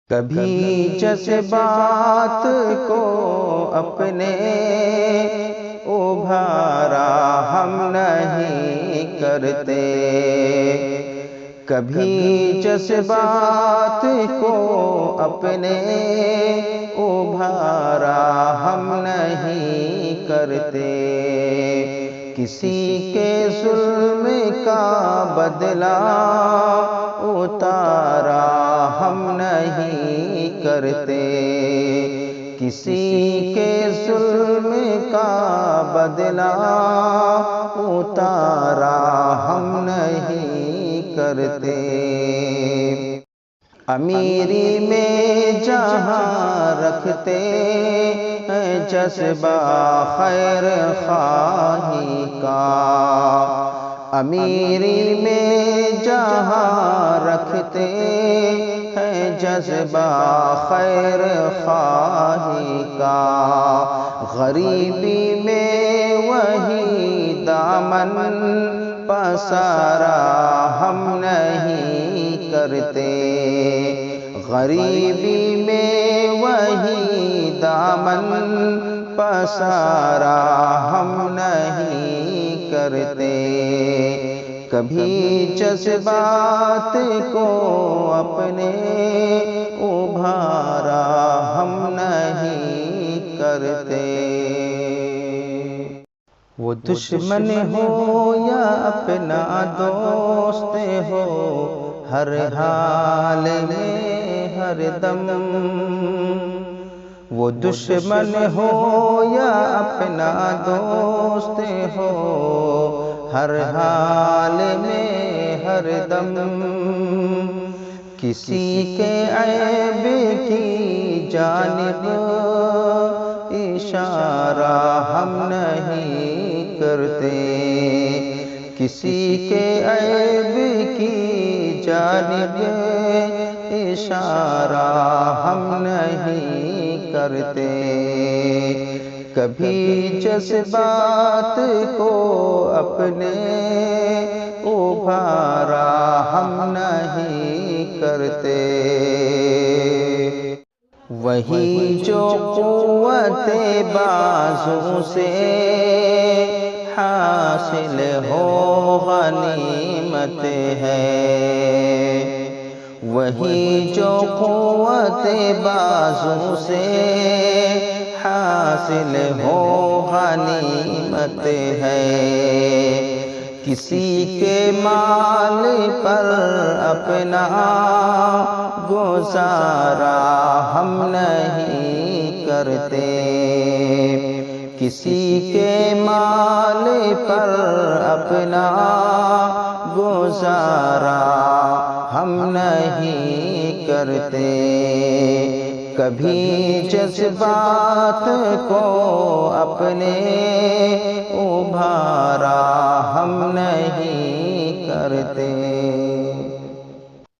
کبھی جذبات کو اپنے ابھارا ہم نہیں کرتے، کبھی جذبات کو اپنے ابھارا ہم نہیں کرتے، کسی کے ظلم کا بدلہ اتارا ہم نہیں کرتے، کسی کے ظلم کا بدلہ اتارا ہم نہیں کرتے۔ امیری میں جہاں رکھتے ہیں جذبہ خیر خواہی کا، امیری میں جہاں رکھتے ہیں جذبہ خیر خواہی کا، غریبی میں وہی دامن پسارا ہم نہیں کرتے، غریبی میں وہی دامن پسارا ہم نہیں کرتے، کبھی جذبات کو اپنے ابھارا ہم نہیں کرتے۔ وہ دشمن ہو یا اپنا دوست ہو، ہر حال میں ہر دم، وہ دشمن ہو یا اپنا دوست ہو، ہر حال میں ہر دم، کسی کے عیب کی جانب اشارہ ہم نہیں کرتے، کسی کے عیب کی جانب اشارہ ہم نہیں کرتے، کبھی جذبات کو اپنے ابھارا ہم نہیں کرتے، وہی جو قوت بازو سے حاصل ہو غنیمت ہے، وہی جو قوت بازو سے حاصل ہو غنیمت ہے، کسی کے مال پر اپنا گزارا ہم نہیں کرتے، کسی کے مال پر اپنا گزارا ہم نہیں کرتے، کبھی جذبات کو اپنے ابھارا